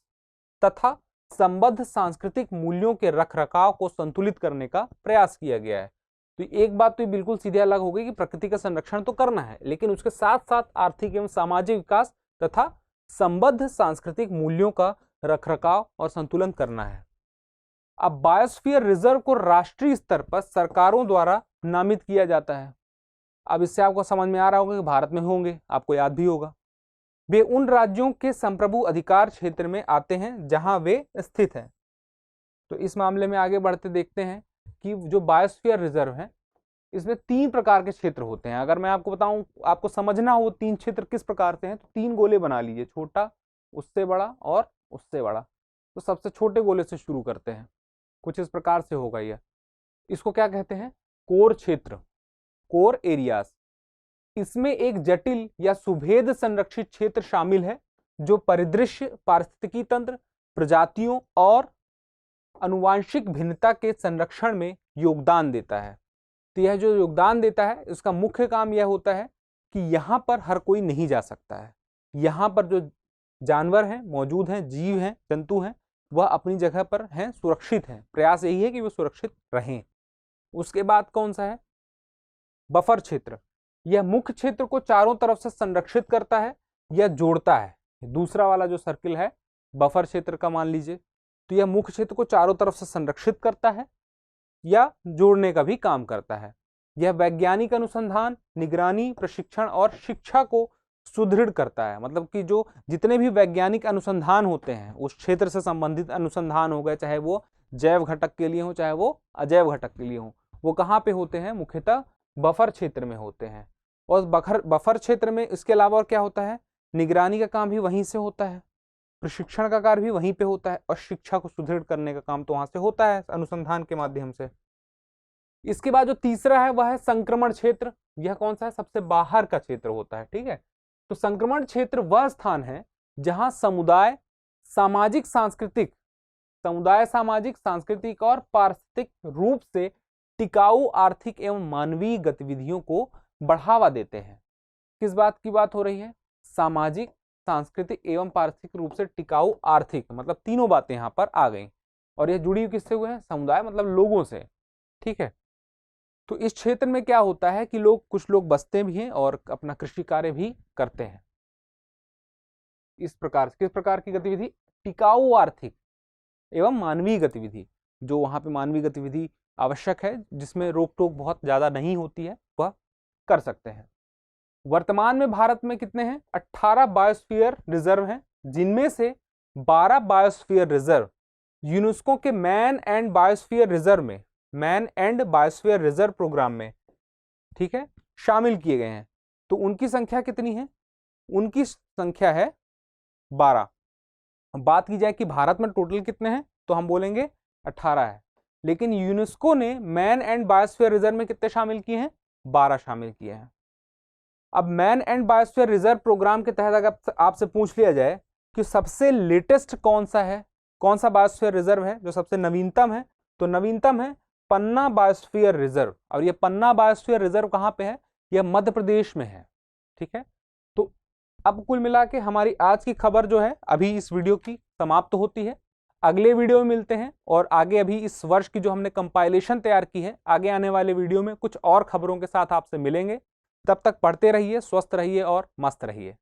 Speaker 1: तथा संबद्ध सांस्कृतिक मूल्यों के रखरखाव को संतुलित करने का प्रयास किया गया है। तो एक बात तो बिल्कुल सीधे अलग हो गई कि प्रकृति का संरक्षण तो करना है, लेकिन उसके साथ साथ आर्थिक एवं सामाजिक विकास तथा संबद्ध सांस्कृतिक मूल्यों का रखरखाव और संतुलन करना है। अब बायोस्फीयर रिजर्व को राष्ट्रीय स्तर पर सरकारों द्वारा नामित किया जाता है। अब इससे आपको समझ में आ रहा होगा कि भारत में होंगे, आपको याद भी होगा। वे उन राज्यों के संप्रभु अधिकार क्षेत्र में आते हैं जहां वे स्थित हैं। तो इस मामले में आगे बढ़ते देखते हैं कि जो बायोस्फीयर रिजर्व है, इसमें 3 प्रकार के क्षेत्र होते हैं। अगर मैं आपको बताऊं, आपको समझना हो 3 क्षेत्र किस प्रकार से हैं, तो 3 गोले बना लीजिए, छोटा, उससे बड़ा और उससे बड़ा। तो सबसे छोटे गोले से शुरू करते हैं। कुछ इस प्रकार से होगा यह। इसको क्या कहते हैं? कोर क्षेत्र, कोर एरियाज। इसमें एक जटिल या सुभेद संरक्षित क्षेत्र शामिल है जो परिदृश्य, पारिस्थितिकी तंत्र, प्रजातियों और आनुवांशिक भिन्नता के संरक्षण में योगदान देता है। तो यह जो योगदान देता है, इसका मुख्य काम यह होता है कि यहां पर हर कोई नहीं जा सकता है। यहां पर जो जानवर हैं, मौजूद हैं, जीव हैं, जंतु हैं, वह अपनी जगह पर हैं, सुरक्षित हैं। प्रयास यही है कि वो सुरक्षित रहें। उसके बाद कौन सा है? बफर क्षेत्र। यह मुख्य क्षेत्र को चारों तरफ से संरक्षित करता है या जोड़ता है। दूसरा वाला जो सर्किल है बफर क्षेत्र का मान लीजिए, तो यह मुख्य क्षेत्र को चारों तरफ से संरक्षित करता है या जोड़ने का भी काम करता है। यह वैज्ञानिक अनुसंधान, निगरानी, प्रशिक्षण और शिक्षा को सुदृढ़ करता है। मतलब कि जो जितने भी वैज्ञानिक अनुसंधान होते हैं, उस क्षेत्र से संबंधित अनुसंधान हो गए, चाहे वो जैव घटक के लिए हो, चाहे वो अजैव घटक के लिए हो, वो कहाँ पे होते हैं? मुख्यतः बफर क्षेत्र में होते हैं। और बफर क्षेत्र में इसके अलावा और क्या होता है? निगरानी का काम भी वहीं से होता है, प्रशिक्षण का कार्य भी वहीं पे होता है, और शिक्षा को सुदृढ़ करने का काम तो वहां से होता है अनुसंधान के माध्यम से। इसके बाद जो तीसरा है वह है संक्रमण क्षेत्र। यह कौन सा है? सबसे बाहर का क्षेत्र होता है, ठीक है। तो संक्रमण क्षेत्र वह स्थान है जहां समुदाय सामाजिक सांस्कृतिक और पारिस्थितिक रूप से टिकाऊ आर्थिक एवं मानवीय गतिविधियों को बढ़ावा देते हैं। किस बात की बात हो रही है? सामाजिक, सांस्कृतिक एवं पारिस्थितिक रूप से टिकाऊ आर्थिक, मतलब तीनों बातें यहां पर आ गई। और यह जुड़ी किससे हुए हैं? समुदाय मतलब लोगों से, ठीक है। तो इस क्षेत्र में क्या होता है कि कुछ लोग बसते भी हैं और अपना कृषि कार्य भी करते हैं। किस प्रकार की गतिविधि? टिकाऊ आर्थिक एवं मानवीय गतिविधि। जो वहां पे मानवीय गतिविधि आवश्यक है, जिसमें रोक टोक बहुत ज्यादा नहीं होती है, वह कर सकते हैं। वर्तमान में भारत में कितने हैं? 18 बायोस्फीयर रिजर्व हैं, जिनमें से 12 बायोस्फीयर रिजर्व यूनेस्को के man and biosphere reserve programme में, ठीक है, शामिल किए गए हैं। तो उनकी संख्या कितनी है? उनकी संख्या है 12। बात की जाए कि भारत में टोटल कितने हैं, तो हम बोलेंगे 18 है, लेकिन यूनेस्को ने मैन एंड बायोस्फीयर रिजर्व में कितने शामिल किए हैं? 12 शामिल किए हैं। अब man and biosphere reserve programme के तहत अगर आपसे पूछ लिया जाए कि सबसे लेटेस्ट कौन सा है, कौन सा बायोस्फीयर रिजर्व है जो सबसे नवीनतम है, तो नवीनतम है पन्ना बायोस्फीयर रिजर्व। और ये पन्ना बायोस्फीयर रिजर्व कहां पे है? यह मध्य प्रदेश में है, ठीक है। तो अब कुल मिला के हमारी आज की खबर जो है अभी इस वीडियो की समाप्त होती है। अगले वीडियो में मिलते हैं और आगे अभी इस वर्ष की जो हमने कंपाइलेशन तैयार की है, आगे आने वाले वीडियो में कुछ और खबरों के साथ आपसे मिलेंगे। तब तक पढ़ते रहिए, स्वस्थ रहिए और मस्त रहिए।